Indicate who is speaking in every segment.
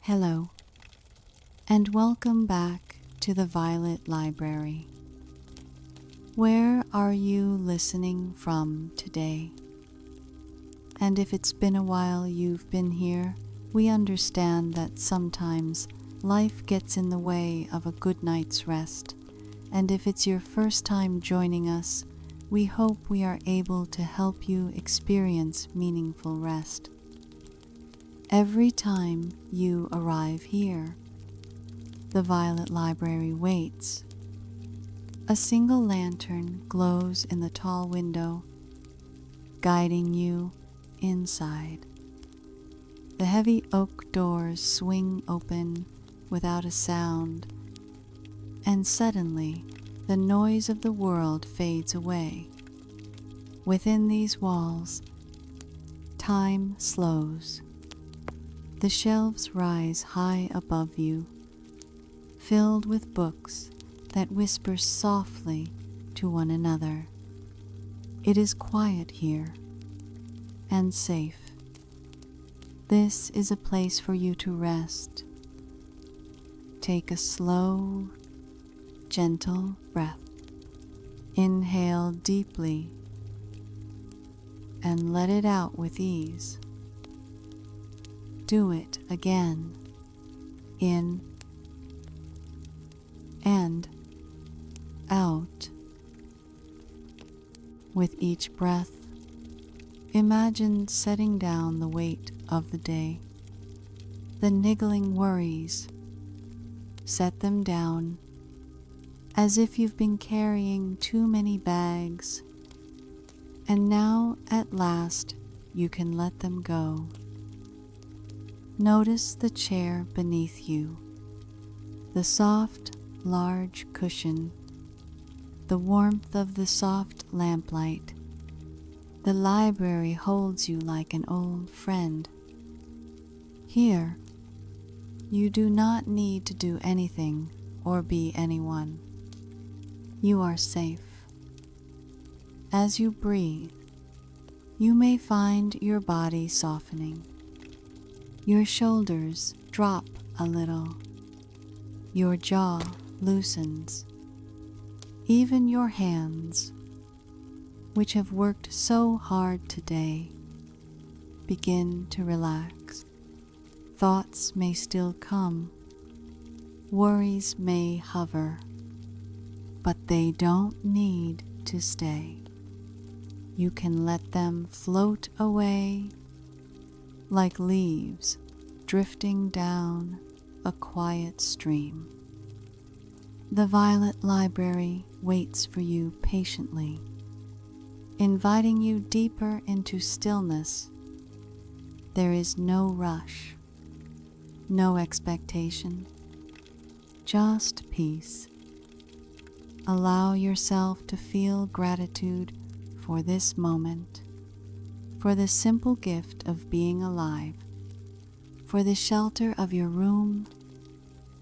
Speaker 1: Hello, and welcome back to the Violet Library. Where are you listening from today? And if it's been a while you've been here, we understand that sometimes life gets in the way of a good night's rest. And if it's your first time joining us, we hope we are able to help you experience meaningful rest. Every time you arrive here, the Violet Library waits. A single lantern glows in the tall window, guiding you inside. The heavy oak doors swing open without a sound, and suddenly the noise of the world fades away. Within these walls, time slows. The shelves rise high above you, filled with books that whisper softly to one another. It is quiet here and safe. This is a place for you to rest. Take a slow, gentle breath. Inhale deeply and let it out with ease. Do it again. In and out. With each breath, imagine setting down the weight of the day. The niggling worries, set them down as if you've been carrying too many bags, and now at last you can let them go. Notice the chair beneath you, the soft, large cushion, the warmth of the soft lamplight. The library holds you like an old friend. Here, you do not need to do anything or be anyone. You are safe. As you breathe, you may find your body softening. Your shoulders drop a little. Your jaw loosens. Even your hands, which have worked so hard today, begin to relax. Thoughts may still come. Worries may hover, but they don't need to stay. You can let them float away like leaves drifting down a quiet stream. The Violet Library waits for you patiently, inviting you deeper into stillness. There is no rush, no expectation, just peace. Allow yourself to feel gratitude for this moment, for the simple gift of being alive, for the shelter of your room,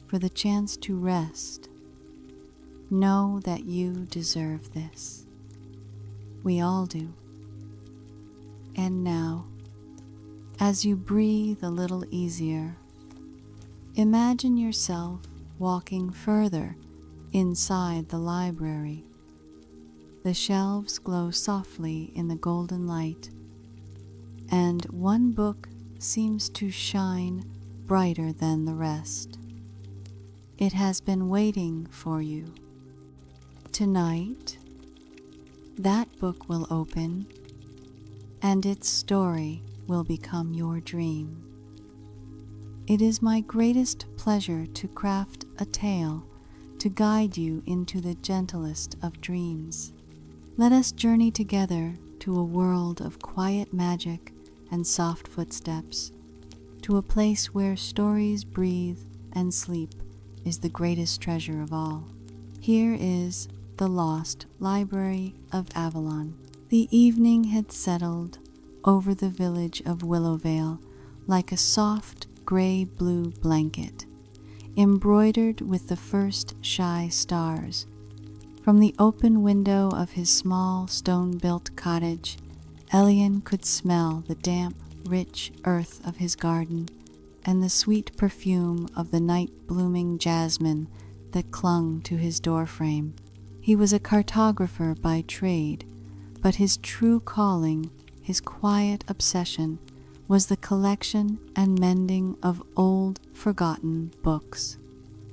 Speaker 1: for the chance to rest. Know that you deserve this. We all do. And now, as you breathe a little easier, imagine yourself walking further inside the library. The shelves glow softly in the golden light, and one book seems to shine brighter than the rest. It has been waiting for you. Tonight, that book will open, and its story will become your dream. It is my greatest pleasure to craft a tale to guide you into the gentlest of dreams. Let us journey together to a world of quiet magic and soft footsteps, to a place where stories breathe and sleep is the greatest treasure of all. Here is the Lost Library of Avalon. The evening had settled over the village of Willowvale like a soft gray-blue blanket, embroidered with the first shy stars. From the open window of his small stone-built cottage, Elian could smell the damp, rich earth of his garden and the sweet perfume of the night-blooming jasmine that clung to his doorframe. He was a cartographer by trade, but his true calling, his quiet obsession, was the collection and mending of old, forgotten books.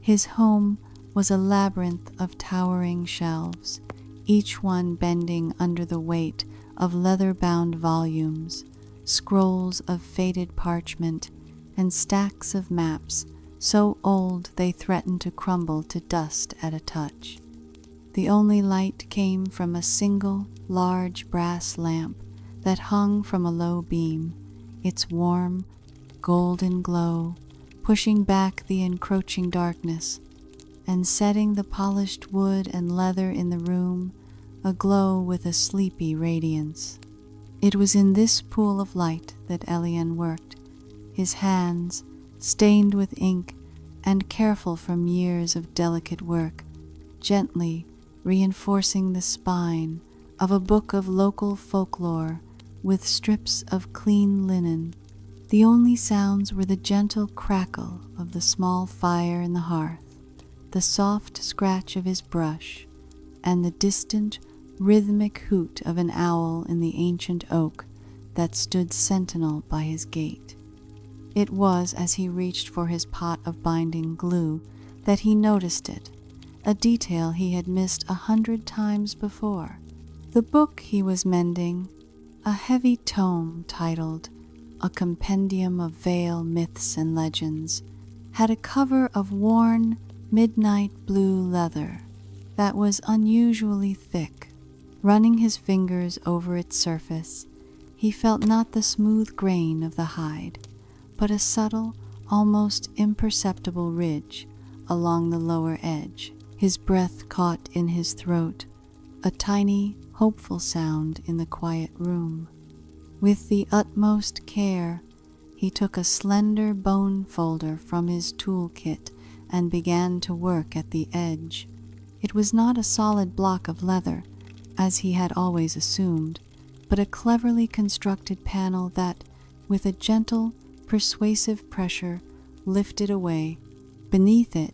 Speaker 1: His home was a labyrinth of towering shelves, each one bending under the weight of leather-bound volumes, scrolls of faded parchment, and stacks of maps so old they threatened to crumble to dust at a touch. The only light came from a single, large brass lamp that hung from a low beam, its warm, golden glow pushing back the encroaching darkness and setting the polished wood and leather in the room aglow with a sleepy radiance. It was in this pool of light that Elian worked, his hands, stained with ink and careful from years of delicate work, gently reinforcing the spine of a book of local folklore with strips of clean linen. The only sounds were the gentle crackle of the small fire in the hearth, the soft scratch of his brush, and the distant, rhythmic hoot of an owl in the ancient oak that stood sentinel by his gate. It was as he reached for his pot of binding glue that he noticed it, a detail he had missed 100 times before. The book he was mending, a heavy tome titled A Compendium of Vale Myths and Legends, had a cover of worn, midnight blue leather that was unusually thick. Running his fingers over its surface, he felt not the smooth grain of the hide, but a subtle, almost imperceptible ridge along the lower edge. His breath caught in his throat, a tiny, hopeful sound in the quiet room. With the utmost care, he took a slender bone folder from his toolkit and began to work at the edge. It was not a solid block of leather, as he had always assumed, but a cleverly constructed panel that, with a gentle, persuasive pressure, lifted away. Beneath it,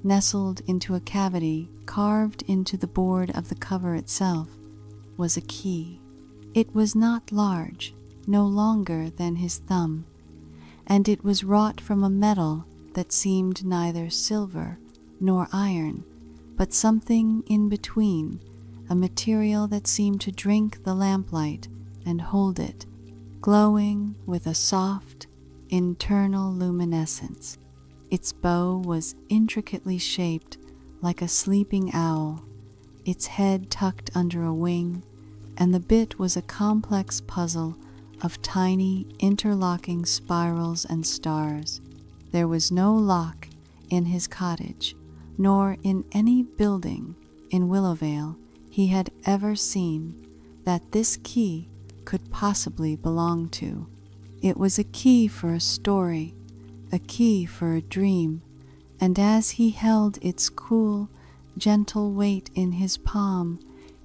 Speaker 1: nestled into a cavity carved into the board of the cover itself, was a key. It was not large, no longer than his thumb, and it was wrought from a metal that seemed neither silver nor iron, but something in between, a material that seemed to drink the lamplight and hold it, glowing with a soft, internal luminescence. Its bow was intricately shaped like a sleeping owl, its head tucked under a wing, and the bit was a complex puzzle of tiny, interlocking spirals and stars. There was no lock in his cottage, nor in any building in Willowvale he had ever seen that this key could possibly belong to. It was a key for a story, a key for a dream, and as he held its cool, gentle weight in his palm,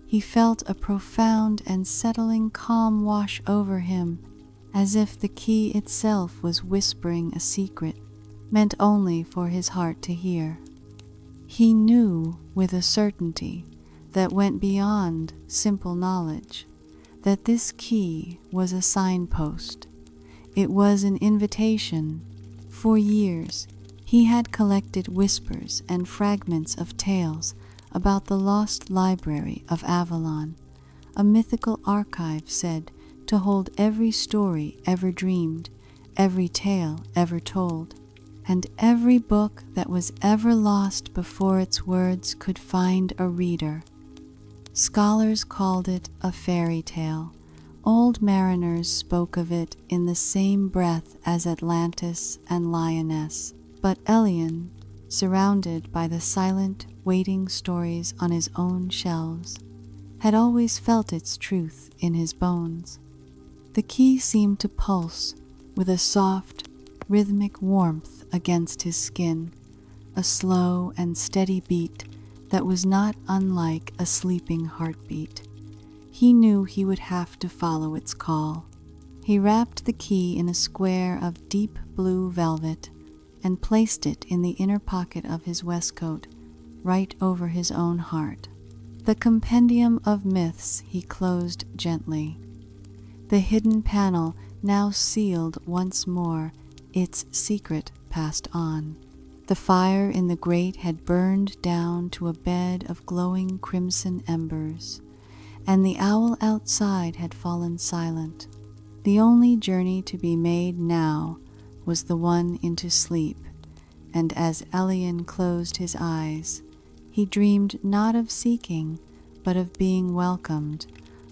Speaker 1: he felt a profound and settling calm wash over him, as if the key itself was whispering a secret meant only for his heart to hear. He knew with a certainty that went beyond simple knowledge that this key was a signpost. It was an invitation. For years, he had collected whispers and fragments of tales about the Lost Library of Avalon, a mythical archive said to hold every story ever dreamed, every tale ever told, and every book that was ever lost before its words could find a reader. Scholars called it a fairy tale. Old mariners spoke of it in the same breath as Atlantis and Lioness, but Elian, surrounded by the silent, waiting stories on his own shelves, had always felt its truth in his bones. The key seemed to pulse with a soft, rhythmic warmth against his skin, a slow and steady beat that was not unlike a sleeping heartbeat. He knew he would have to follow its call. He wrapped the key in a square of deep blue velvet and placed it in the inner pocket of his waistcoat, right over his own heart. The compendium of myths he closed gently. The hidden panel now sealed once more, its secret passed on. The fire in the grate had burned down to a bed of glowing crimson embers, and the owl outside had fallen silent. The only journey to be made now was the one into sleep, and as Elian closed his eyes, he dreamed not of seeking, but of being welcomed,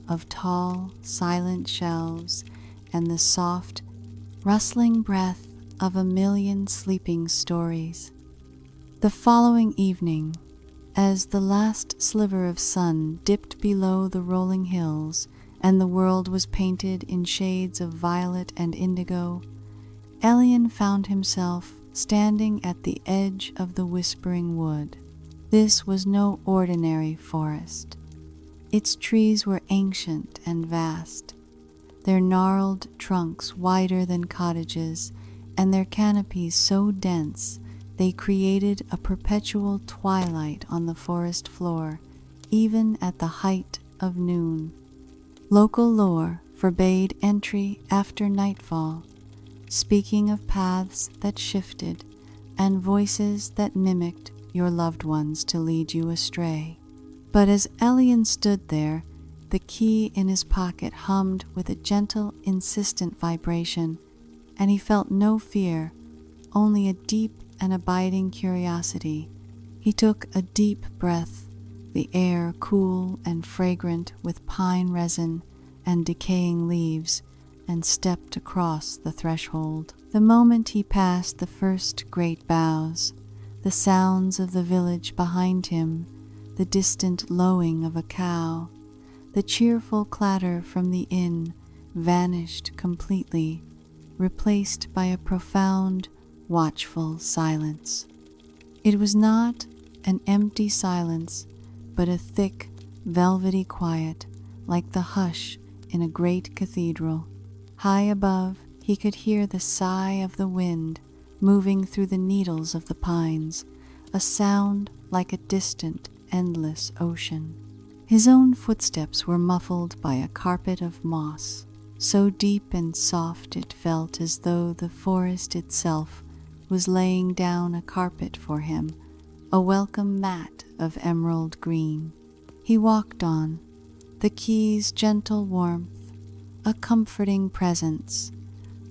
Speaker 1: of tall, silent shelves and the soft, rustling breath of a million sleeping stories. The following evening, as the last sliver of sun dipped below the rolling hills and the world was painted in shades of violet and indigo, Elian found himself standing at the edge of the Whispering Wood. This was no ordinary forest. Its trees were ancient and vast, their gnarled trunks wider than cottages, and their canopies so dense they created a perpetual twilight on the forest floor, even at the height of noon. Local lore forbade entry after nightfall, speaking of paths that shifted and voices that mimicked your loved ones to lead you astray. But as Elian stood there, the key in his pocket hummed with a gentle, insistent vibration, and he felt no fear, only a deep and abiding curiosity. He took a deep breath, the air cool and fragrant with pine resin and decaying leaves, and stepped across the threshold. The moment he passed the first great boughs, the sounds of the village behind him, the distant lowing of a cow, the cheerful clatter from the inn vanished completely, replaced by a profound, watchful silence. It was not an empty silence, but a thick, velvety quiet, like the hush in a great cathedral. High above, he could hear the sigh of the wind moving through the needles of the pines, a sound like a distant, endless ocean. His own footsteps were muffled by a carpet of moss, so deep and soft it felt as though the forest itself was laying down a carpet for him, a welcome mat of emerald green. He walked on, the key's gentle warmth, a comforting presence,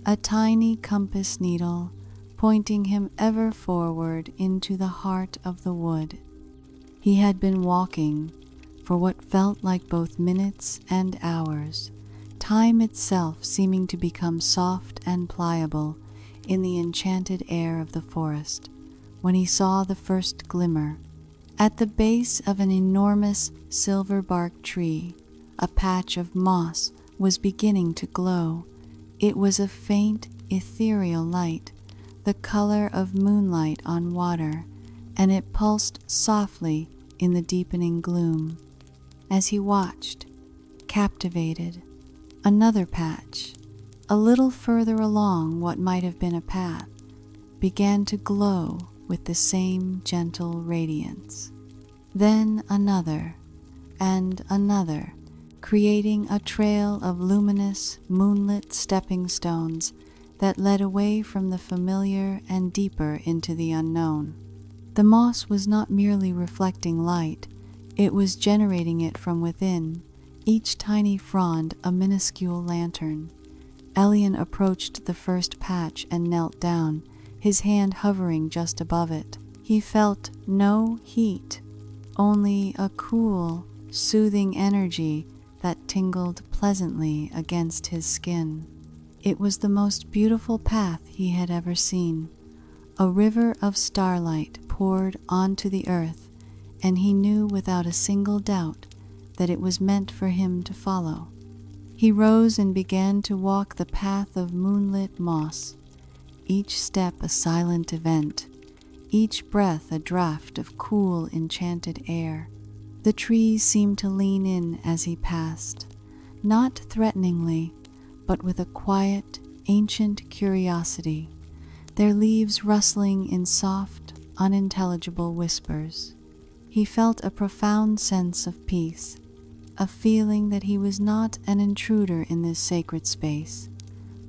Speaker 1: a tiny compass needle pointing him ever forward into the heart of the wood. He had been walking for what felt like both minutes and hours, time itself seeming to become soft and pliable in the enchanted air of the forest, when he saw the first glimmer. At the base of an enormous silver-bark tree, a patch of moss was beginning to glow. It was a faint, ethereal light, the color of moonlight on water, and it pulsed softly in the deepening gloom. As he watched, captivated, another patch, a little further along what might have been a path, began to glow with the same gentle radiance. Then another, and another, creating a trail of luminous, moonlit stepping stones that led away from the familiar and deeper into the unknown. The moss was not merely reflecting light, it was generating it from within, each tiny frond a minuscule lantern. Elian approached the first patch and knelt down, his hand hovering just above it. He felt no heat, only a cool, soothing energy that tingled pleasantly against his skin. It was the most beautiful path he had ever seen. A river of starlight poured onto the earth, and he knew without a single doubt that it was meant for him to follow. He rose and began to walk the path of moonlit moss, each step a silent event, each breath a draught of cool, enchanted air. The trees seemed to lean in as he passed, not threateningly, but with a quiet, ancient curiosity, their leaves rustling in soft, unintelligible whispers. He felt a profound sense of peace, a feeling that he was not an intruder in this sacred space,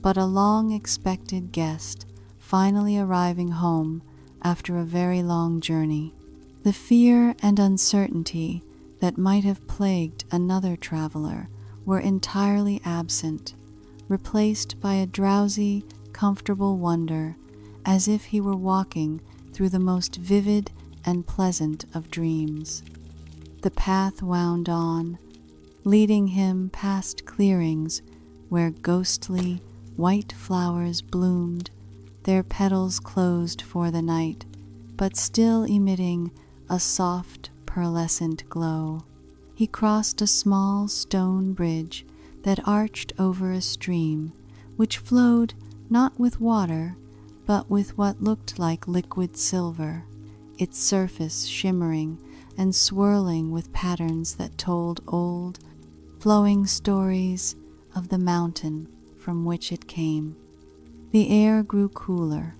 Speaker 1: but a long-expected guest finally arriving home after a very long journey. The fear and uncertainty that might have plagued another traveler were entirely absent, replaced by a drowsy, comfortable wonder, as if he were walking through the most vivid and pleasant of dreams. The path wound on, leading him past clearings where ghostly, white flowers bloomed, their petals closed for the night, but still emitting a soft, pearlescent glow. He crossed a small stone bridge that arched over a stream, which flowed not with water, but with what looked like liquid silver, its surface shimmering and swirling with patterns that told old, flowing stories of the mountain from which it came. The air grew cooler,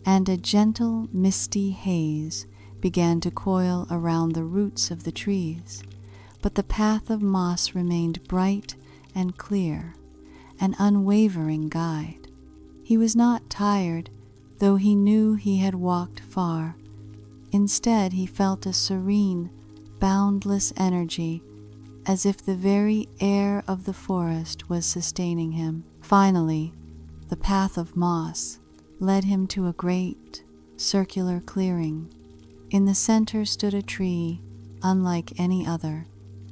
Speaker 1: and a gentle, misty haze began to coil around the roots of the trees, but the path of moss remained bright and clear, an unwavering guide. He was not tired, though he knew he had walked far. Instead, he felt a serene, boundless energy, as if the very air of the forest was sustaining him. Finally, the path of moss led him to a great, circular clearing. In the center stood a tree unlike any other.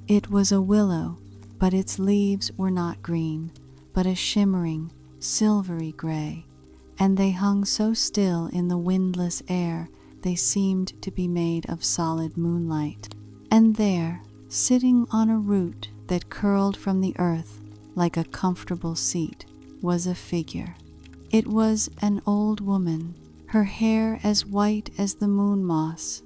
Speaker 1: It was a willow, but its leaves were not green, but a shimmering, silvery gray, and they hung so still in the windless air they seemed to be made of solid moonlight. And there, sitting on a root that curled from the earth like a comfortable seat, was a figure. It was an old woman, her hair as white as the moon moss,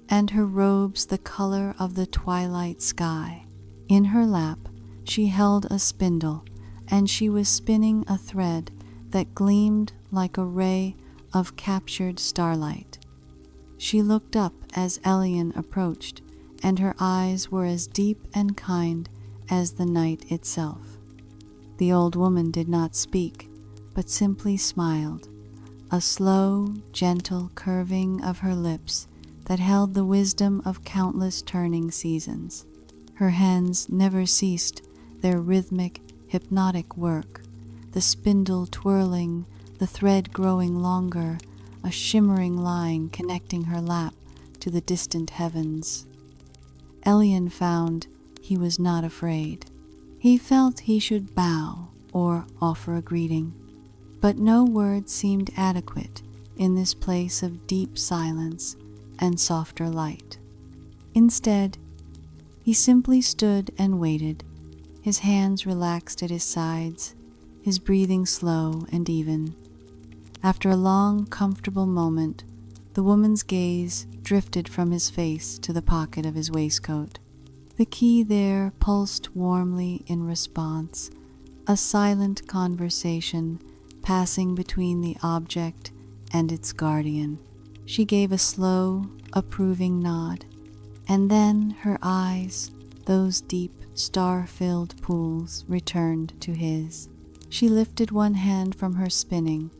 Speaker 1: and her robes the color of the twilight sky. In her lap she held a spindle, and she was spinning a thread that gleamed like a ray of captured starlight. She looked up as Elian approached, and her eyes were as deep and kind as the night itself. The old woman did not speak, but simply smiled, a slow, gentle curving of her lips that held the wisdom of countless turning seasons. Her hands never ceased their rhythmic, hypnotic work, the spindle twirling, the thread growing longer, a shimmering line connecting her lap to the distant heavens. Elian found he was not afraid. He felt he should bow or offer a greeting, but no words seemed adequate in this place of deep silence and softer light. Instead, he simply stood and waited, his hands relaxed at his sides, his breathing slow and even. After a long, comfortable moment, the woman's gaze drifted from his face to the pocket of his waistcoat. The key there pulsed warmly in response, a silent conversation passing between the object and its guardian. She gave a slow, approving nod, and then her eyes, those deep, star-filled pools, returned to his. She lifted one hand from her spinning,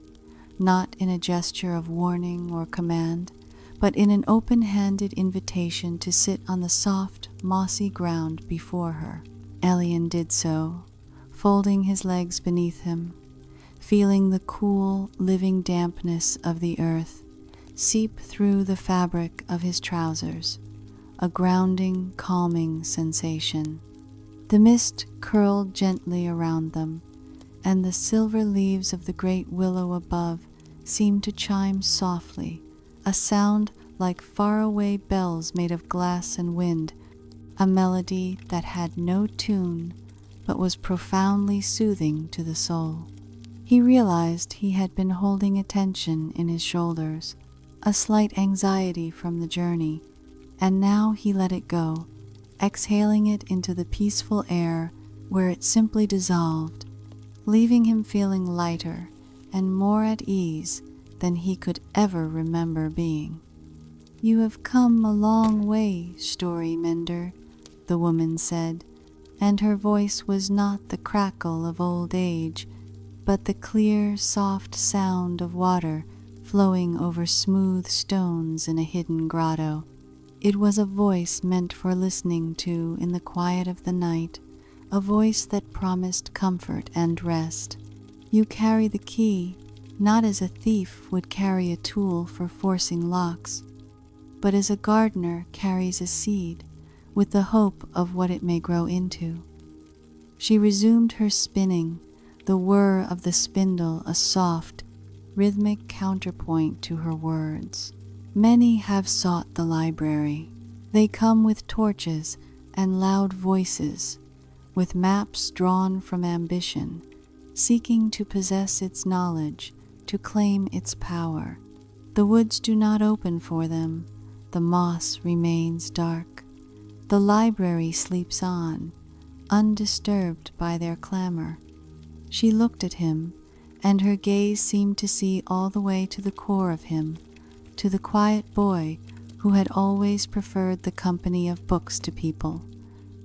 Speaker 1: not in a gesture of warning or command, but in an open-handed invitation to sit on the soft, mossy ground before her. Elian did so, folding his legs beneath him, feeling the cool, living dampness of the earth seep through the fabric of his trousers, a grounding, calming sensation. The mist curled gently around them, and the silver leaves of the great willow above seemed to chime softly, a sound like faraway bells made of glass and wind, a melody that had no tune but was profoundly soothing to the soul. He realized he had been holding a tension in his shoulders, a slight anxiety from the journey, and now he let it go, exhaling it into the peaceful air where it simply dissolved, leaving him feeling lighter and more at ease than he could ever remember being. "You have come a long way, story mender," the woman said, and her voice was not the crackle of old age, but the clear, soft sound of water flowing over smooth stones in a hidden grotto. It was a voice meant for listening to in the quiet of the night, a voice that promised comfort and rest. "You carry the key, not as a thief would carry a tool for forcing locks, but as a gardener carries a seed with the hope of what it may grow into." She resumed her spinning, the whir of the spindle a soft, rhythmic counterpoint to her words. "Many have sought the library. They come with torches and loud voices, with maps drawn from ambition, seeking to possess its knowledge, to claim its power. The woods do not open for them. The moss remains dark. The library sleeps on, undisturbed by their clamor." She looked at him, and her gaze seemed to see all the way to the core of him, to the quiet boy who had always preferred the company of books to people,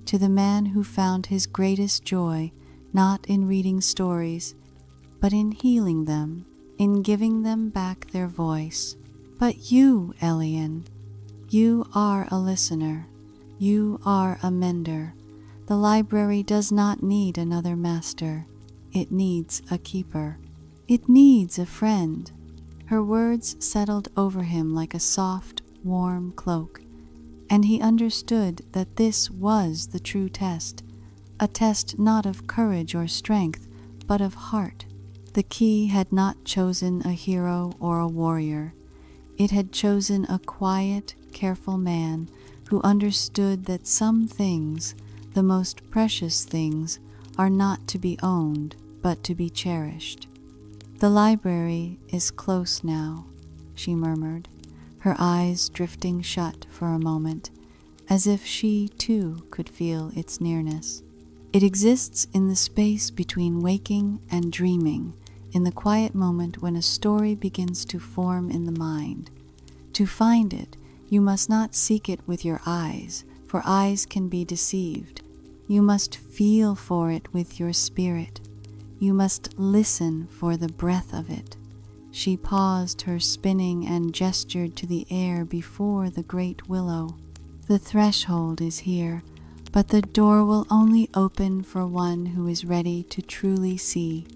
Speaker 1: to the man who found his greatest joy not in reading stories, but in healing them, in giving them back their voice. "But you, Elian, you are a listener. You are a mender. The library does not need another master. It needs a keeper. It needs a friend." Her words settled over him like a soft, warm cloak, and he understood that this was the true test, a test not of courage or strength, but of heart. The key had not chosen a hero or a warrior. It had chosen a quiet, careful man who understood that some things, the most precious things, are not to be owned, but to be cherished. "The library is close now," she murmured, her eyes drifting shut for a moment, as if she, too, could feel its nearness. "It exists in the space between waking and dreaming, in the quiet moment when a story begins to form in the mind. To find it, you must not seek it with your eyes, for eyes can be deceived. You must feel for it with your spirit. You must listen for the breath of it." She paused her spinning and gestured to the air before the great willow. "The threshold is here, but the door will only open for one who is ready to truly see.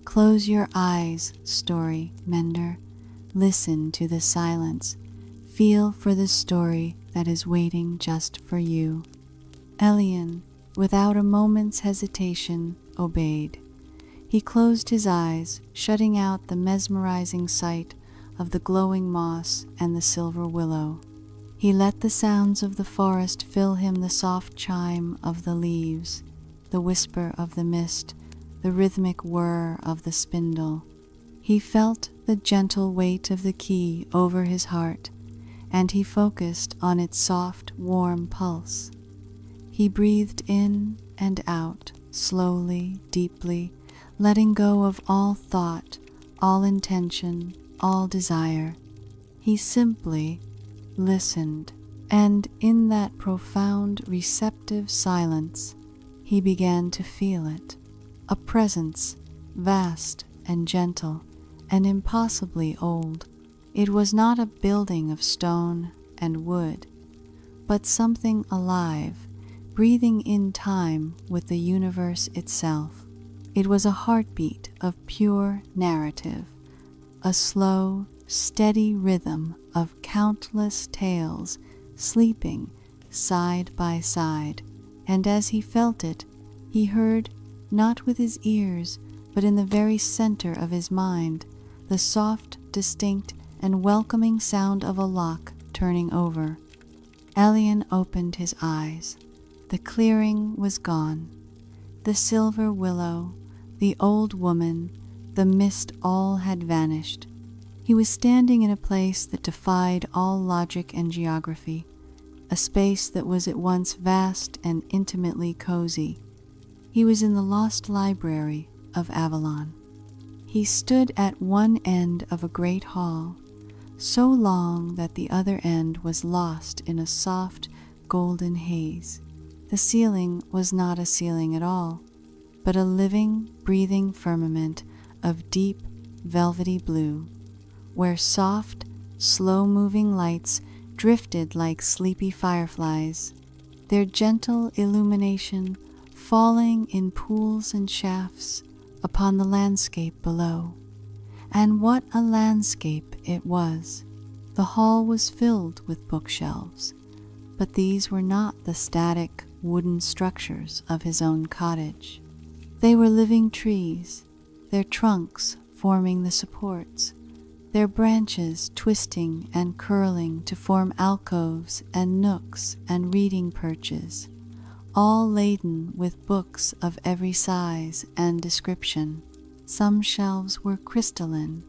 Speaker 1: Close your eyes, story mender. Listen to the silence. Feel for the story that is waiting just for you." Elian, without a moment's hesitation, obeyed. He closed his eyes, shutting out the mesmerizing sight of the glowing moss and the silver willow. He let the sounds of the forest fill him, the soft chime of the leaves, the whisper of the mist, the rhythmic whir of the spindle. He felt the gentle weight of the key over his heart, and he focused on its soft, warm pulse. He breathed in and out, slowly, deeply, letting go of all thought, all intention, all desire. He simply listened, and in that profound, receptive silence, he began to feel it, a presence, vast and gentle, and impossibly old. It was not a building of stone and wood, but something alive, breathing in time with the universe itself. It was a heartbeat of pure narrative, a slow, steady rhythm of countless tales sleeping side by side, and as he felt it, he heard, not with his ears, but in the very center of his mind, the soft, distinct, and welcoming sound of a lock turning over. Elian opened his eyes. The clearing was gone. The silver willow, the old woman, the mist, all had vanished. He was standing in a place that defied all logic and geography, a space that was at once vast and intimately cozy. He was in the Lost Library of Avalon. He stood at one end of a great hall, so long that the other end was lost in a soft, golden haze. The ceiling was not a ceiling at all, but a living, breathing firmament of deep, velvety blue, where soft, slow-moving lights drifted like sleepy fireflies, their gentle illumination falling in pools and shafts upon the landscape below. And what a landscape it was! The hall was filled with bookshelves, but these were not the static wooden structures of his own cottage. They were living trees, their trunks forming the supports, their branches twisting and curling to form alcoves and nooks and reading perches, all laden with books of every size and description. Some shelves were crystalline,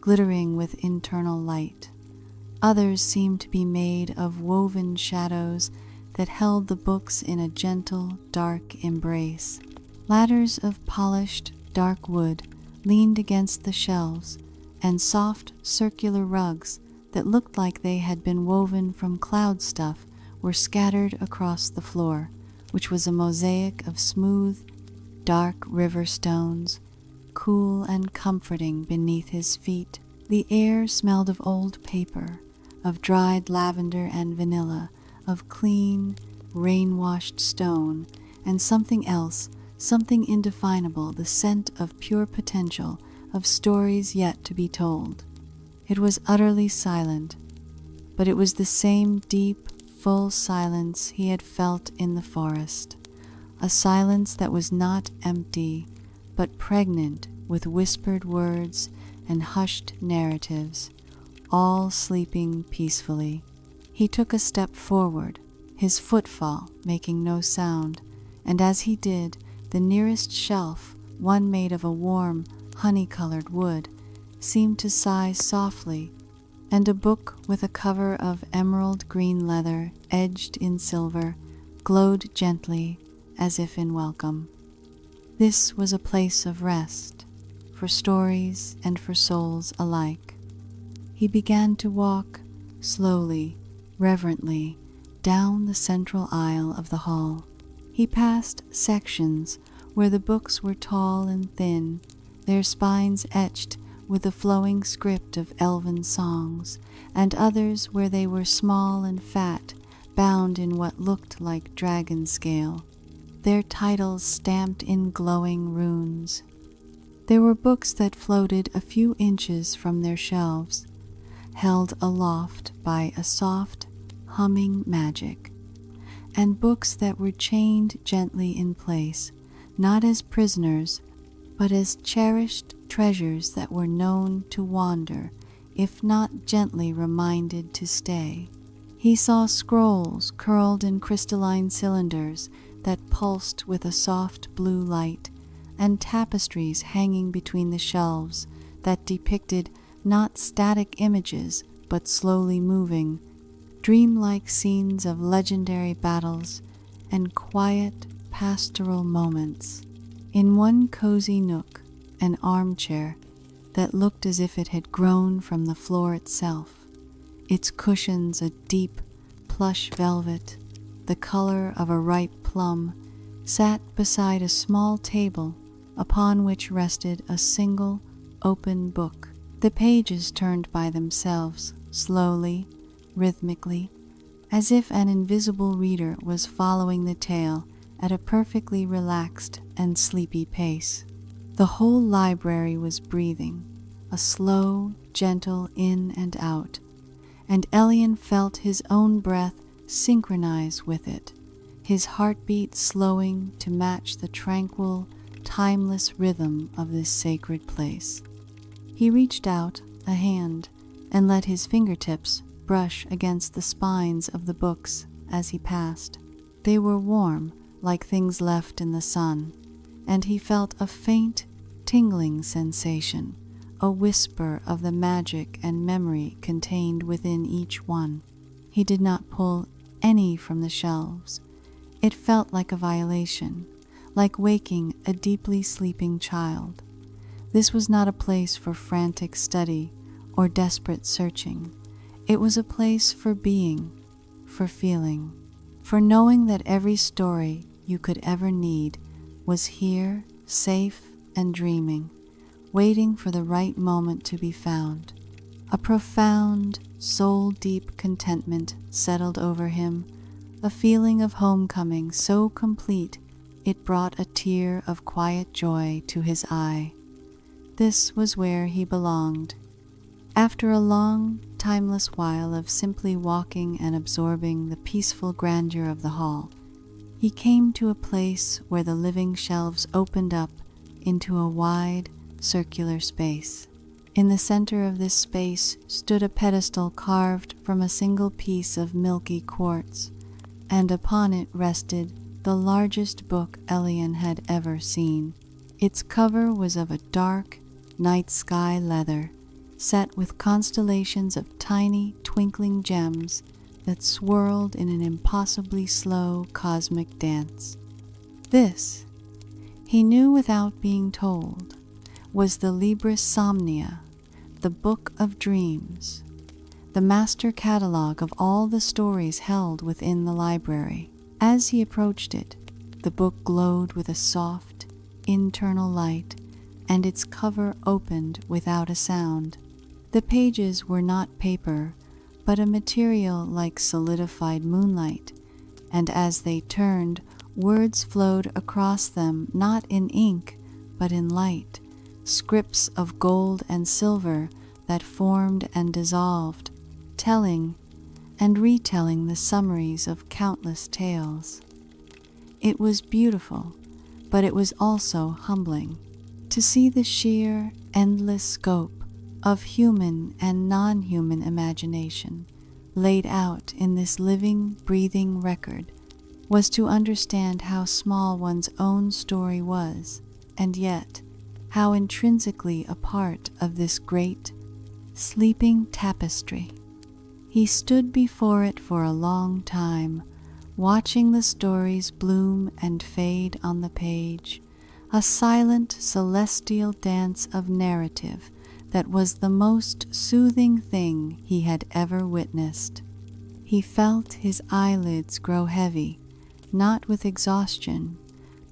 Speaker 1: glittering with internal light. Others seemed to be made of woven shadows that held the books in a gentle, dark embrace. Ladders of polished, dark wood leaned against the shelves, and soft, circular rugs that looked like they had been woven from cloud stuff were scattered across the floor, which was a mosaic of smooth, dark river stones, cool and comforting beneath his feet. The air smelled of old paper, of dried lavender and vanilla, of clean, rain-washed stone, and something else, something indefinable, the scent of pure potential, of stories yet to be told. It was utterly silent, but it was the same deep, full silence he had felt in the forest, a silence that was not empty, but pregnant with whispered words and hushed narratives, all sleeping peacefully. He took a step forward, his footfall making no sound, and as he did, the nearest shelf, one made of a warm, honey-colored wood, seemed to sigh softly, and a book with a cover of emerald green leather edged in silver glowed gently as if in welcome. This was a place of rest, for stories and for souls alike. He began to walk slowly, reverently, down the central aisle of the hall. He passed sections where the books were tall and thin, their spines etched with the flowing script of elven songs, and others where they were small and fat, bound in what looked like dragon scale, their titles stamped in glowing runes. There were books that floated a few inches from their shelves, held aloft by a soft, humming magic, and books that were chained gently in place, not as prisoners, but as cherished treasures that were known to wander, if not gently reminded to stay. He saw scrolls curled in crystalline cylinders that pulsed with a soft blue light, and tapestries hanging between the shelves that depicted not static images, but slowly moving, dreamlike scenes of legendary battles and quiet, pastoral moments. In one cozy nook, an armchair that looked as if it had grown from the floor itself, its cushions a deep, plush velvet, the color of a ripe plum, sat beside a small table upon which rested a single, open book. The pages turned by themselves, slowly, rhythmically, as if an invisible reader was following the tale at a perfectly relaxed and sleepy pace. The whole library was breathing, a slow, gentle in and out, and Elian felt his own breath synchronize with it, his heartbeat slowing to match the tranquil, timeless rhythm of this sacred place. He reached out a hand and let his fingertips brush against the spines of the books as he passed. They were warm, like things left in the sun, and he felt a faint, tingling sensation, a whisper of the magic and memory contained within each one. He did not pull any from the shelves. It felt like a violation, like waking a deeply sleeping child. This was not a place for frantic study or desperate searching. It was a place for being, for feeling, for knowing that every story you could ever need was here, safe and dreaming, waiting for the right moment to be found. A profound, soul-deep contentment settled over him, a feeling of homecoming so complete it brought a tear of quiet joy to his eye. This was where he belonged. After a long, timeless while of simply walking and absorbing the peaceful grandeur of the hall, he came to a place where the living shelves opened up into a wide, circular space. In the center of this space stood a pedestal carved from a single piece of milky quartz, and upon it rested the largest book Elian had ever seen. Its cover was of a dark, night sky leather, set with constellations of tiny, twinkling gems that swirled in an impossibly slow cosmic dance. This, he knew without being told, was the Libris Somnia, the Book of Dreams, the master catalog of all the stories held within the library. As he approached it, the book glowed with a soft, internal light, and its cover opened without a sound. The pages were not paper, but a material like solidified moonlight, and as they turned, words flowed across them not in ink, but in light, scripts of gold and silver that formed and dissolved, telling and retelling the summaries of countless tales. It was beautiful, but it was also humbling. To see the sheer, endless scope of human and non-human imagination laid out in this living, breathing record was to understand how small one's own story was, and yet how intrinsically a part of this great, sleeping tapestry. He stood before it for a long time, watching the stories bloom and fade on the page, a silent, celestial dance of narrative that was the most soothing thing he had ever witnessed. He felt his eyelids grow heavy, not with exhaustion,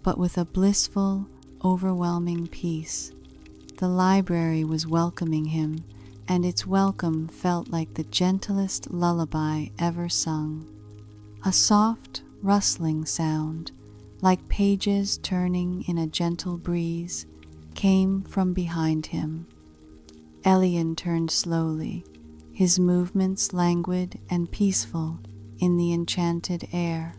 Speaker 1: but with a blissful, overwhelming peace. The library was welcoming him, and its welcome felt like the gentlest lullaby ever sung. A soft, rustling sound, like pages turning in a gentle breeze, came from behind him. Elian turned slowly, his movements languid and peaceful in the enchanted air.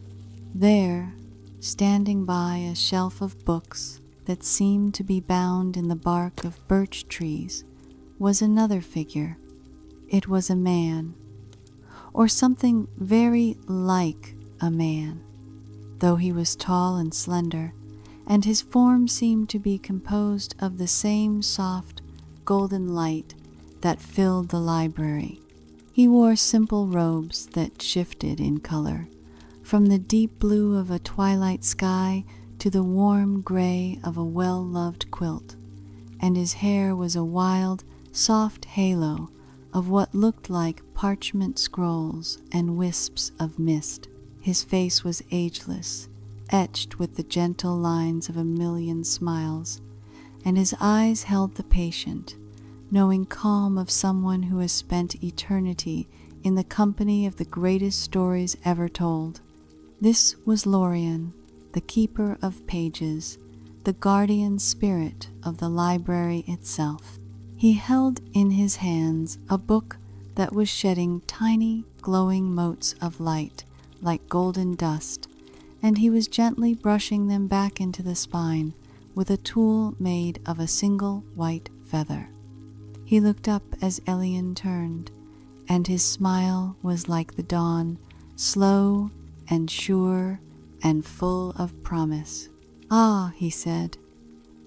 Speaker 1: There, standing by a shelf of books that seemed to be bound in the bark of birch trees, was another figure. It was a man, or something very like a man, though he was tall and slender, and his form seemed to be composed of the same soft, golden light that filled the library. He wore simple robes that shifted in color, from the deep blue of a twilight sky to the warm gray of a well-loved quilt, and his hair was a wild, soft halo of what looked like parchment scrolls and wisps of mist. His face was ageless, etched with the gentle lines of a million smiles, and his eyes held the patient, knowing calm of someone who has spent eternity in the company of the greatest stories ever told. This was Lorien, the keeper of pages, the guardian spirit of the library itself. He held in his hands a book that was shedding tiny, glowing motes of light like golden dust, and he was gently brushing them back into the spine with a tool made of a single white feather. He looked up as Elian turned, and his smile was like the dawn, slow and sure and full of promise. "Ah," he said,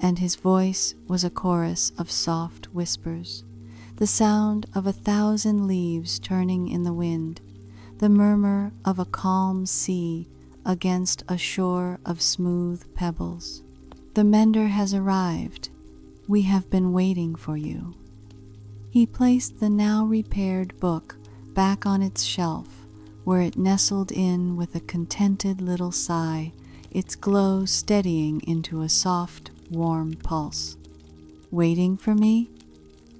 Speaker 1: and his voice was a chorus of soft whispers, the sound of 1,000 leaves turning in the wind, the murmur of a calm sea against a shore of smooth pebbles. "The mender has arrived. We have been waiting for you." He placed the now repaired book back on its shelf, where it nestled in with a contented little sigh, its glow steadying into a soft, warm pulse. "Waiting for me?"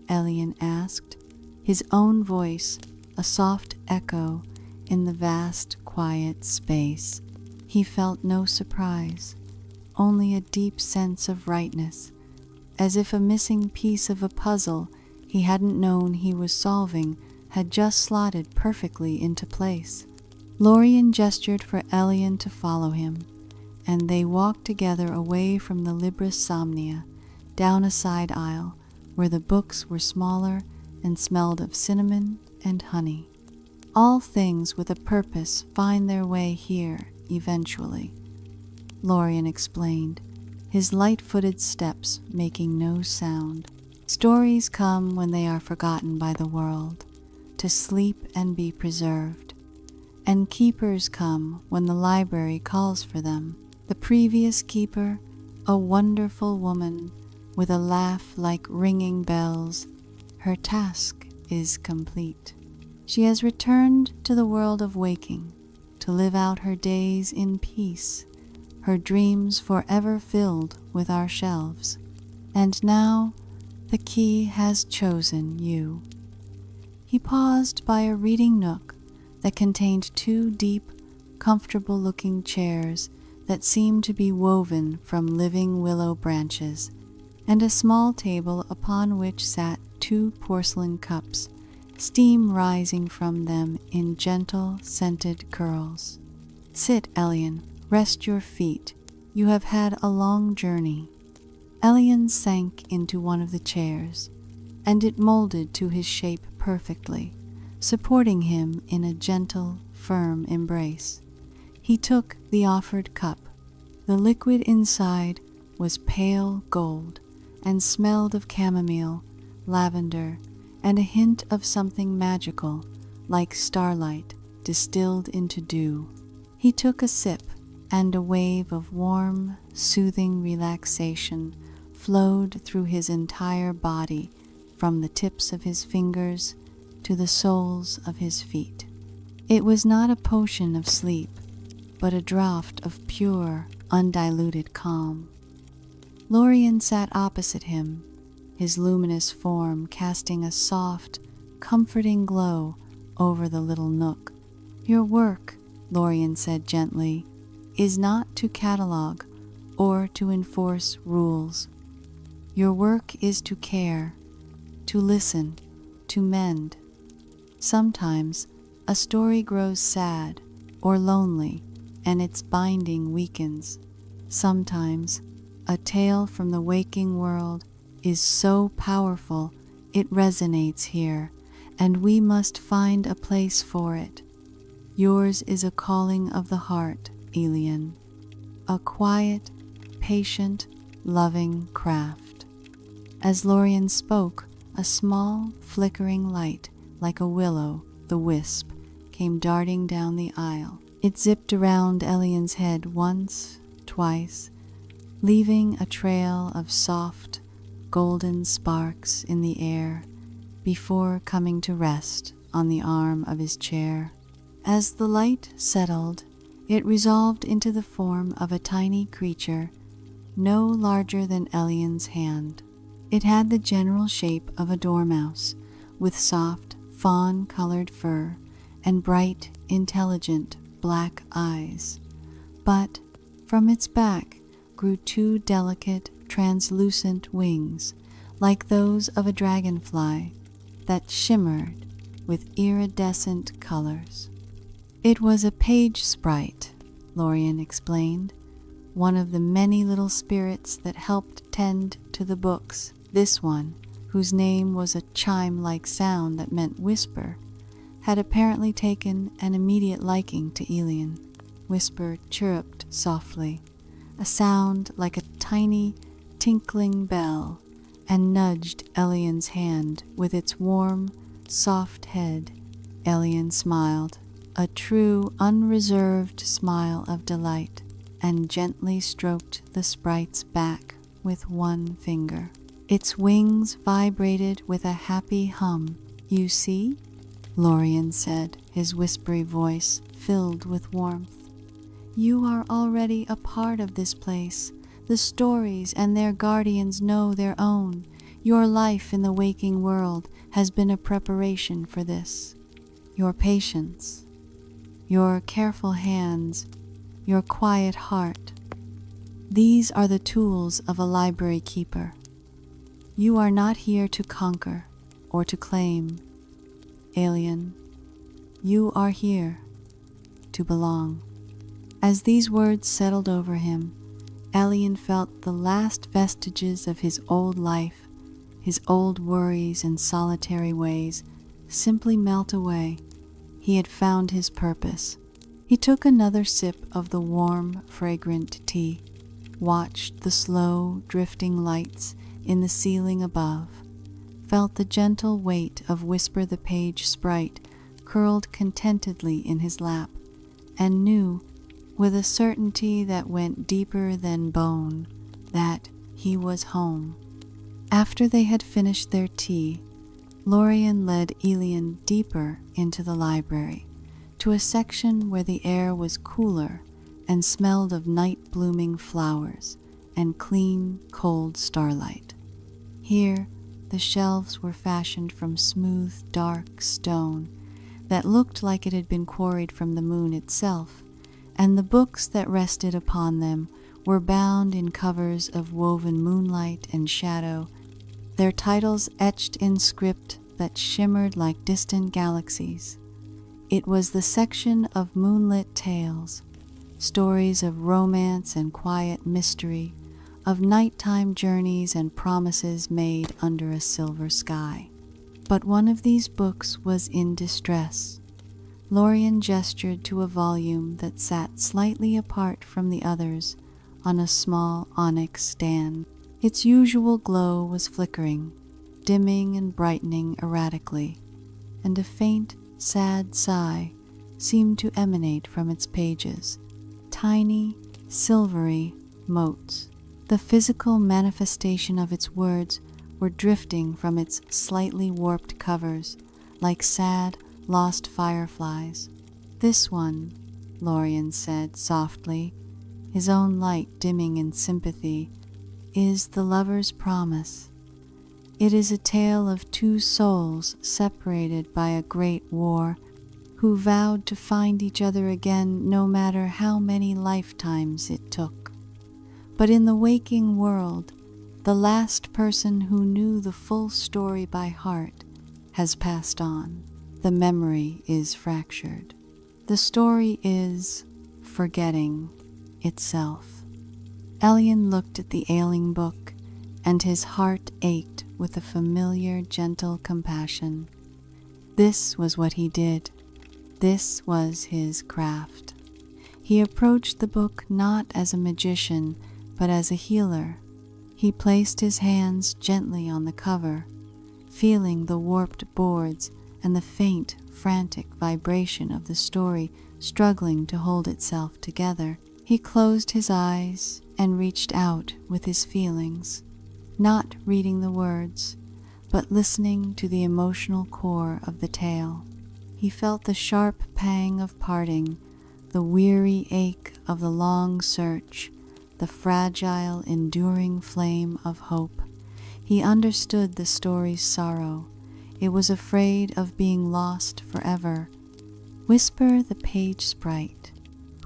Speaker 1: Elian asked, his own voice a soft echo in the vast, quiet space. He felt no surprise, only a deep sense of rightness, as if a missing piece of a puzzle he hadn't known he was solving had just slotted perfectly into place. Lorien gestured for Elian to follow him, and they walked together away from the Libris Somnia, down a side aisle where the books were smaller and smelled of cinnamon and honey. "All things with a purpose find their way here eventually," Lorien explained, his light-footed steps making no sound. "Stories come when they are forgotten by the world, to sleep and be preserved. And keepers come when the library calls for them. The previous keeper, a wonderful woman with a laugh like ringing bells, her task is complete. She has returned to the world of waking, to live out her days in peace, her dreams forever filled with our shelves. And now the key has chosen you." He paused by a reading nook that contained 2 deep, comfortable-looking chairs that seemed to be woven from living willow branches, and a small table upon which sat 2 porcelain cups, steam rising from them in gentle, scented curls. "Sit, Elian. Rest your feet. You have had a long journey." Elian sank into one of the chairs, and it molded to his shape perfectly, supporting him in a gentle, firm embrace. He took the offered cup. The liquid inside was pale gold and smelled of chamomile, lavender, and a hint of something magical, like starlight distilled into dew. He took a sip, and a wave of warm, soothing relaxation flowed through his entire body, from the tips of his fingers to the soles of his feet. It was not a potion of sleep, but a draught of pure, undiluted calm. Lorien sat opposite him, his luminous form casting a soft, comforting glow over the little nook. "Your work," Lorien said gently, "is not to catalogue or to enforce rules. Your work is to care, to listen, to mend. Sometimes a story grows sad or lonely and its binding weakens. Sometimes a tale from the waking world is so powerful it resonates here, and we must find a place for it. Yours is a calling of the heart, Elian, a quiet, patient, loving craft." As Lorien spoke, a small, flickering light, like a will-o'-the-wisp, came darting down the aisle. It zipped around Elian's head once, twice, leaving a trail of soft, golden sparks in the air before coming to rest on the arm of his chair. As the light settled, it resolved into the form of a tiny creature no larger than Elian's hand. It had the general shape of a dormouse, with soft, fawn-colored fur and bright, intelligent black eyes. But from its back grew 2 delicate, translucent wings, like those of a dragonfly, that shimmered with iridescent colors. "It was a page sprite," Lorien explained, "one of the many little spirits that helped tend to the books. This one, whose name was a chime-like sound that meant whisper, had apparently taken an immediate liking to Elian. Whisper chirruped softly, a sound like a tiny, tinkling bell, and nudged Elian's hand with its warm, soft head. Elian smiled. a true, unreserved smile of delight, and gently stroked the sprite's back with one finger. Its wings vibrated with a happy hum. "You see?" Lorien said, his whispery voice filled with warmth. "You are already a part of this place. The stories and their guardians know their own. Your life in the waking world has been a preparation for this. Your patience, your careful hands, your quiet heart. These are the tools of a library keeper. You are not here to conquer or to claim, alien. You are here to belong." As these words settled over him, Elian felt the last vestiges of his old life, his old worries and solitary ways, simply melt away. He had found his purpose. He took another sip of the warm, fragrant tea, watched the slow, drifting lights in the ceiling above, felt the gentle weight of Whisper the Page sprite curled contentedly in his lap, and knew, with a certainty that went deeper than bone, that he was home. After they had finished their tea, Lorien led Elian deeper into the library, to a section where the air was cooler and smelled of night-blooming flowers and clean, cold starlight. Here, the shelves were fashioned from smooth, dark stone that looked like it had been quarried from the moon itself, and the books that rested upon them were bound in covers of woven moonlight and shadow, their titles etched in script that shimmered like distant galaxies. It was the section of moonlit tales, stories of romance and quiet mystery, of nighttime journeys and promises made under a silver sky. But one of these books was in distress. Lorien gestured to a volume that sat slightly apart from the others on a small onyx stand. Its usual glow was flickering, dimming and brightening erratically, and a faint, sad sigh seemed to emanate from its pages, tiny, silvery motes. The physical manifestation of its words were drifting from its slightly warped covers, like sad, lost fireflies. "This one," Lorien said softly, his own light dimming in sympathy, "is the lover's promise. It is a tale of two souls separated by a great war, who vowed to find each other again no matter how many lifetimes it took. But in the waking world, the last person who knew the full story by heart has passed on. The memory is fractured. The story is forgetting itself." Elian looked at the ailing book, and his heart ached with a familiar, gentle compassion. This was what he did. This was his craft. He approached the book not as a magician, but as a healer. He placed his hands gently on the cover, feeling the warped boards and the faint, frantic vibration of the story struggling to hold itself together. He closed his eyes and reached out with his feelings, not reading the words, but listening to the emotional core of the tale. He felt the sharp pang of parting, the weary ache of the long search, the fragile, enduring flame of hope. He understood the story's sorrow. It was afraid of being lost forever. Whisper the Page sprite,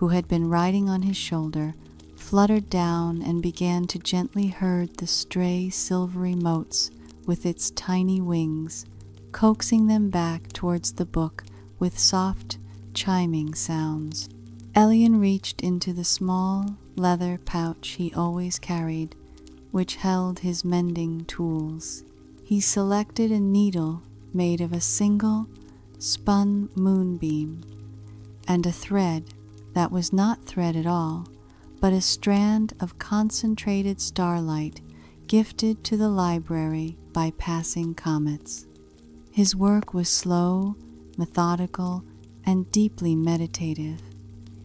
Speaker 1: who had been riding on his shoulder, fluttered down and began to gently herd the stray silvery motes with its tiny wings, coaxing them back towards the book with soft, chiming sounds. Elian reached into the small leather pouch he always carried, which held his mending tools. He selected a needle made of a single, spun moonbeam, and a thread that was not thread at all, but a strand of concentrated starlight gifted to the library by passing comets. His work was slow, methodical, and deeply meditative.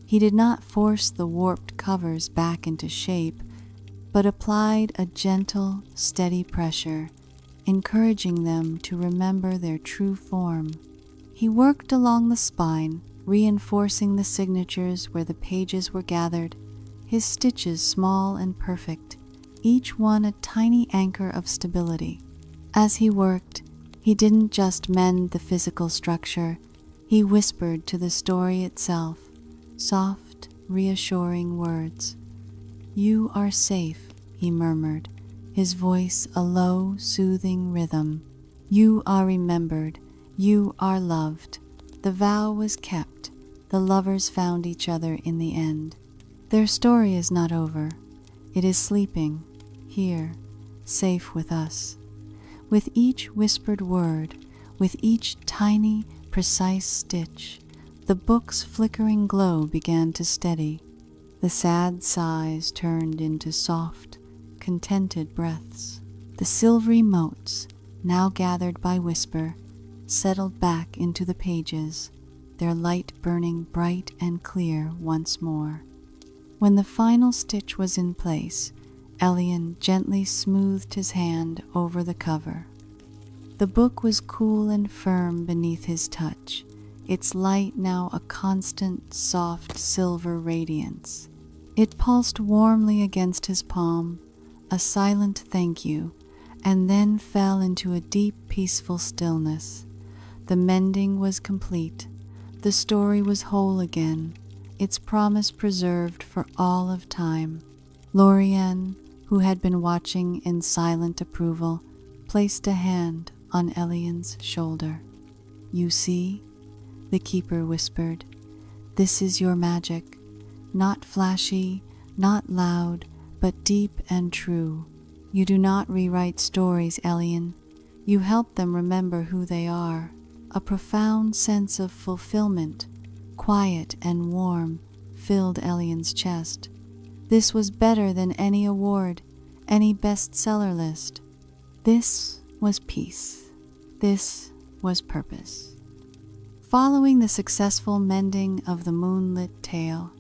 Speaker 1: He did not force the warped covers back into shape, but applied a gentle, steady pressure, encouraging them to remember their true form. He worked along the spine, reinforcing the signatures where the pages were gathered, his stitches small and perfect, each one a tiny anchor of stability. As he worked, he didn't just mend the physical structure, he whispered to the story itself, soft, reassuring words. "You are safe," he murmured, his voice a low, soothing rhythm. "You are remembered. You are loved." The vow was kept. The lovers found each other in the end. Their story is not over. It is sleeping, here, safe with us. With each whispered word, with each tiny, precise stitch, the book's flickering glow began to steady. The sad sighs turned into soft, contented breaths. The silvery motes, now gathered by whisper, settled back into the pages, their light burning bright and clear once more. When the final stitch was in place, Elian gently smoothed his hand over the cover. The book was cool and firm beneath his touch, its light now a constant, soft silver radiance. It pulsed warmly against his palm, a silent thank you, and then fell into a deep, peaceful stillness. The mending was complete. The story was whole again, its promise preserved for all of time. Lorien, who had been watching in silent approval, placed a hand on Elian's shoulder. "You see," the keeper whispered, "this is your magic, not flashy, not loud, but deep and true. You do not rewrite stories, Elian. You help them remember who they are." A profound sense of fulfillment, quiet and warm, filled Elian's chest. This was better than any award, any bestseller list. This was peace. This was purpose. Following the successful mending of the moonlit tale,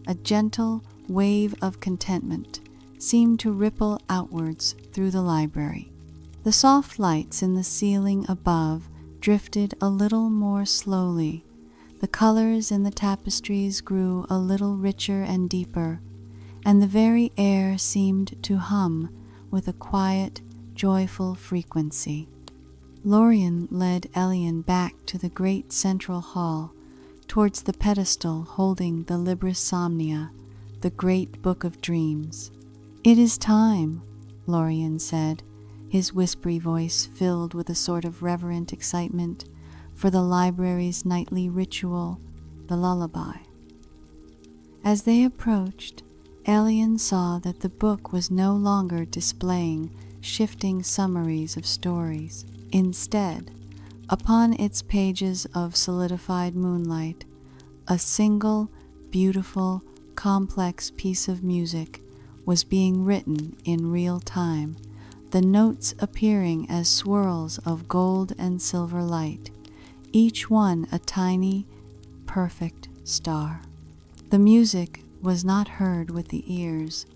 Speaker 1: a gentle wave of contentment seemed to ripple outwards through the library. The soft lights in the ceiling above drifted a little more slowly. The colors in the tapestries grew a little richer and deeper, and the very air seemed to hum with a quiet, joyful frequency. Lorien led Elian back to the great central hall, towards the pedestal holding the Libris Somnia, the great book of dreams. "It is time," Lorien said, his whispery voice filled with a sort of reverent excitement for the library's nightly ritual, the lullaby. As they approached, Elian saw that the book was no longer displaying shifting summaries of stories. Instead, upon its pages of solidified moonlight, a single, beautiful, complex piece of music was being written in real time, the notes appearing as swirls of gold and silver light, each one a tiny, perfect star. The music was not heard with the ears,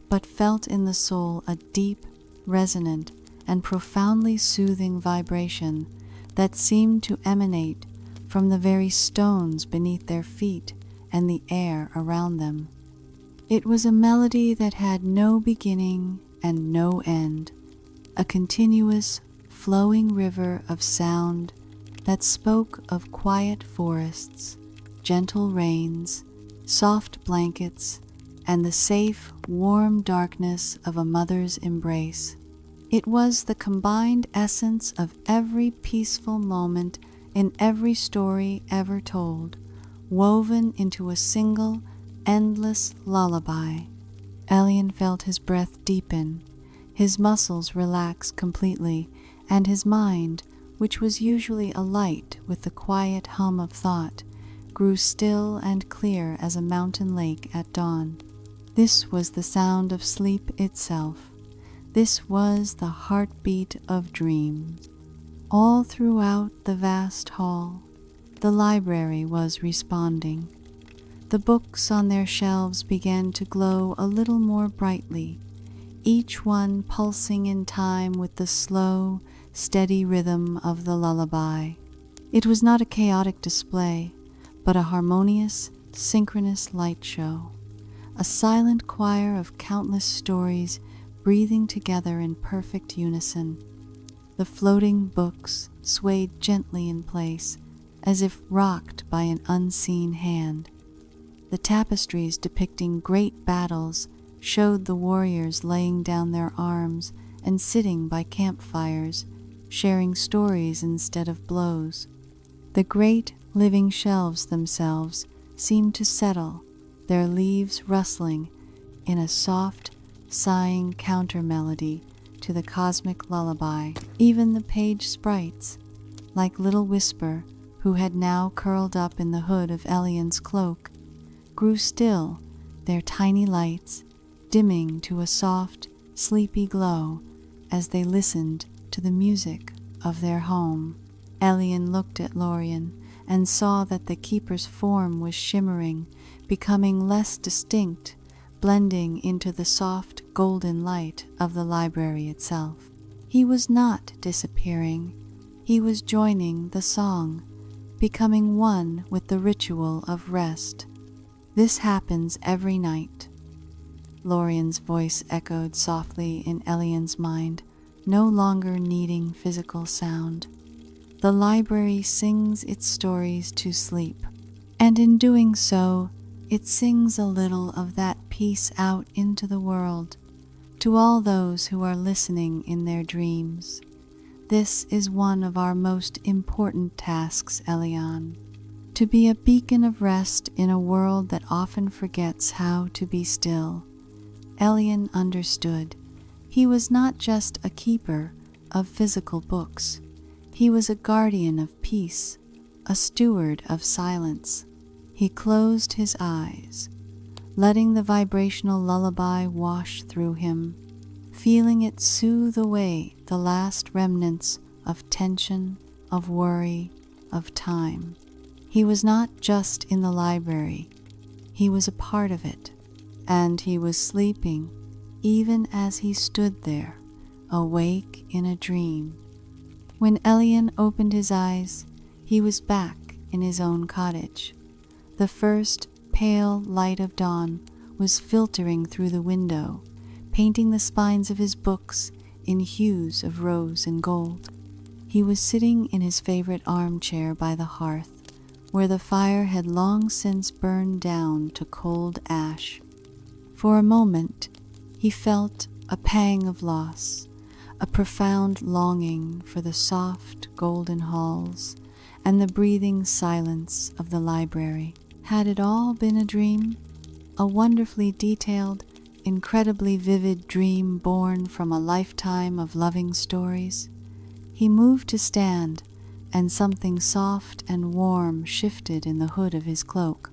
Speaker 1: but felt in the soul a deep, resonant, and profoundly soothing vibration that seemed to emanate from the very stones beneath their feet and the air around them. It was a melody that had no beginning and no end, a continuous, flowing river of sound that spoke of quiet forests, gentle rains, soft blankets, and the safe, warm darkness of a mother's embrace. It was the combined essence of every peaceful moment in every story ever told, woven into a single, endless lullaby. Elian felt his breath deepen, his muscles relax completely, and his mind, which was usually alight with the quiet hum of thought, grew still and clear as a mountain lake at dawn. This was the sound of sleep itself. This was the heartbeat of dreams. All throughout the vast hall, the library was responding. The books on their shelves began to glow a little more brightly, each one pulsing in time with the slow, steady rhythm of the lullaby. It was not a chaotic display, but a harmonious, synchronous light show, a silent choir of countless stories breathing together in perfect unison. The floating books swayed gently in place, as if rocked by an unseen hand. The tapestries depicting great battles showed the warriors laying down their arms and sitting by campfires, sharing stories instead of blows. The great living shelves themselves seemed to settle, their leaves rustling in a soft, sighing counter-melody to the cosmic lullaby. Even the page sprites, like little Whisper, who had now curled up in the hood of Elian's cloak, grew still, their tiny lights dimming to a soft, sleepy glow as they listened to the music of their home. Elian looked at Lorien and saw that the keeper's form was shimmering, becoming less distinct, blending into the soft golden light of the library itself. He was not disappearing. He was joining the song, becoming one with the ritual of rest. This happens every night. Lorien's voice echoed softly in Elian's mind, no longer needing physical sound. The library sings its stories to sleep, and in doing so, it sings a little of that peace out into the world, to all those who are listening in their dreams. This is one of our most important tasks, Elian, to be a beacon of rest in a world that often forgets how to be still. Elian understood. He was not just a keeper of physical books. He was a guardian of peace, a steward of silence. He closed his eyes, letting the vibrational lullaby wash through him, feeling it soothe away the last remnants of tension, of worry, of time. He was not just in the library. He was a part of it, and he was sleeping even as he stood there, awake in a dream. When Elian opened his eyes, he was back in his own cottage. The first pale light of dawn was filtering through the window, painting the spines of his books in hues of rose and gold. He was sitting in his favorite armchair by the hearth, where the fire had long since burned down to cold ash. For a moment, he felt a pang of loss, a profound longing for the soft golden halls and the breathing silence of the library. Had it all been a dream? A wonderfully detailed, incredibly vivid dream born from a lifetime of loving stories? He moved to stand, and something soft and warm shifted in the hood of his cloak.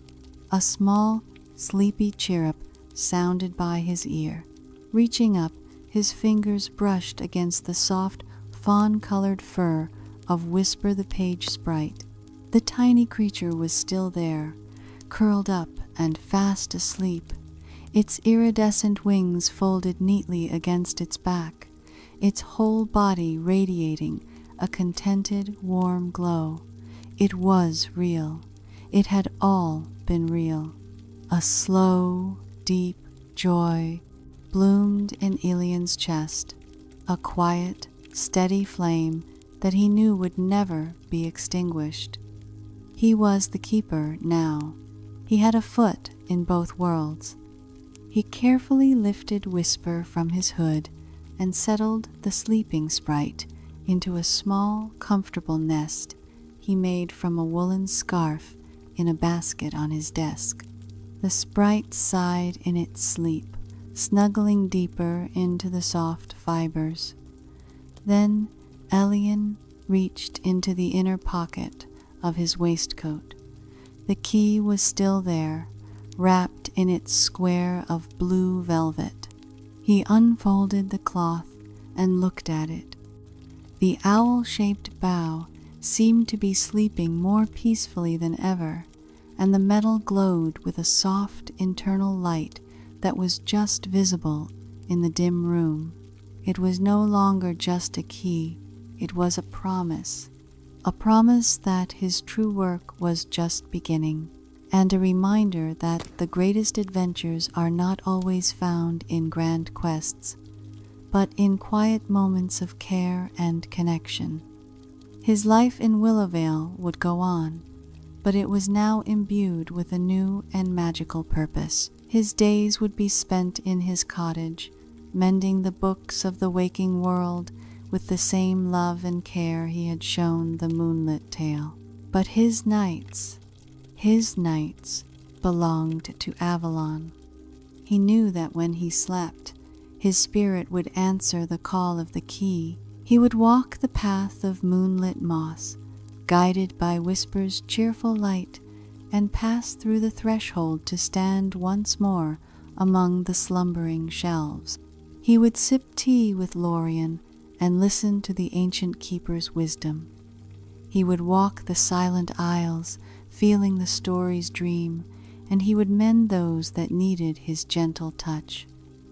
Speaker 1: A small, sleepy chirrup sounded by his ear. Reaching up, his fingers brushed against the soft, fawn-colored fur of Whisper the Page Sprite. The tiny creature was still there, curled up and fast asleep, its iridescent wings folded neatly against its back, its whole body radiating a contented, warm glow. It was real. It had all been real. A slow, deep joy bloomed in Elian's chest, a quiet, steady flame that he knew would never be extinguished. He was the keeper now. He had a foot in both worlds. He carefully lifted Whisper from his hood and settled the sleeping sprite into a small, comfortable nest he made from a woolen scarf in a basket on his desk. The sprite sighed in its sleep, snuggling deeper into the soft fibers. Then Elian reached into the inner pocket of his waistcoat. The key was still there, wrapped in its square of blue velvet. He unfolded the cloth and looked at it. The owl-shaped bow seemed to be sleeping more peacefully than ever, and the metal glowed with a soft internal light that was just visible in the dim room. It was no longer just a key, it was a promise that his true work was just beginning, and a reminder that the greatest adventures are not always found in grand quests, but in quiet moments of care and connection. His life in Willowvale would go on, but it was now imbued with a new and magical purpose. His days would be spent in his cottage, mending the books of the waking world with the same love and care he had shown the moonlit tale. But his nights belonged to Avalon. He knew that when he slept, his spirit would answer the call of the key. He would walk the path of moonlit moss, guided by Whisper's cheerful light, and pass through the threshold to stand once more among the slumbering shelves. He would sip tea with Lorien and listen to the ancient keeper's wisdom. He would walk the silent aisles, feeling the story's dream, and he would mend those that needed his gentle touch.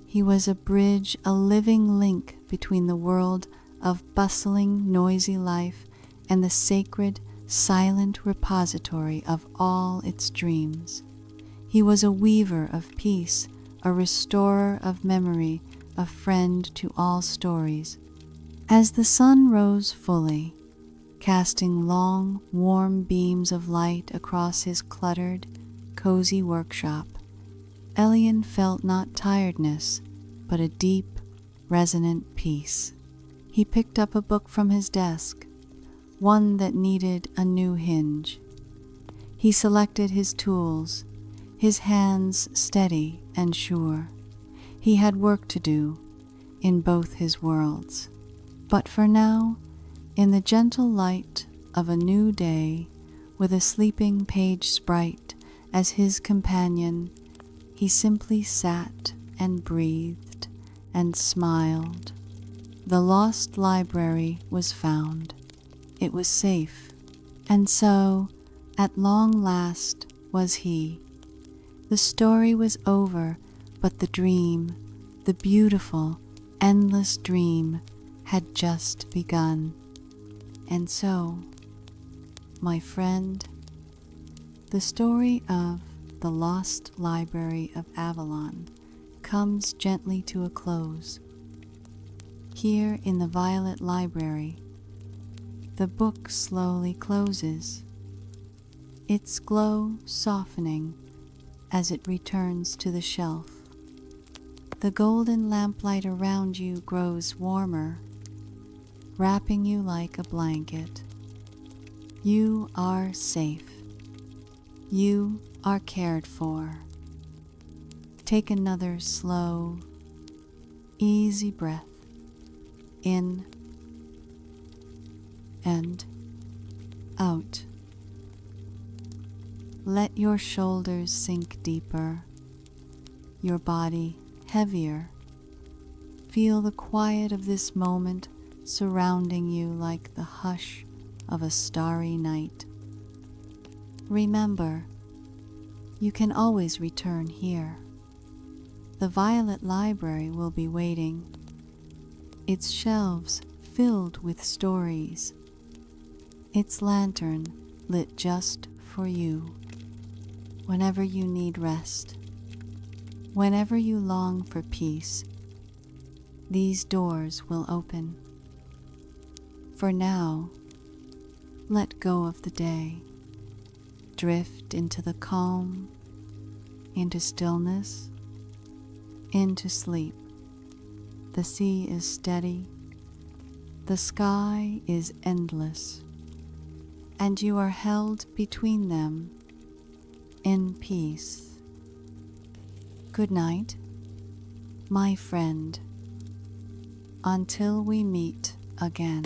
Speaker 1: He was a bridge, a living link between the world of bustling, noisy life and the sacred, silent repository of all its dreams. He was a weaver of peace, a restorer of memory, a friend to all stories. As the sun rose fully, casting long, warm beams of light across his cluttered, cozy workshop, Elian felt not tiredness, but a deep, resonant peace. He picked up a book from his desk, one that needed a new hinge. He selected his tools, his hands steady and sure. He had work to do in both his worlds. But for now, in the gentle light of a new day, with a sleeping page sprite as his companion, he simply sat and breathed and smiled. The lost library was found. It was safe, and so, at long last, was he. The story was over, but the dream, the beautiful, endless dream, had just begun. And so, my friend, the story of the Lost Library of Avalon comes gently to a close. Here in the Violet Library, the book slowly closes, its glow softening as it returns to the shelf. The golden lamplight around you grows warmer, wrapping you like a blanket. You are safe. You are cared for. Take another slow, easy breath in and out. Let your shoulders sink deeper, your body heavier. Feel the quiet of this moment surrounding you like the hush of a starry night. Remember, you can always return here. The Violet Library will be waiting, its shelves filled with stories, its lantern lit just for you. Whenever you need rest, whenever you long for peace, these doors will open. For now, let go of the day. Drift into the calm, into stillness, into sleep. The sea is steady, the sky is endless, and you are held between them in peace. Good night, my friend, until we meet again.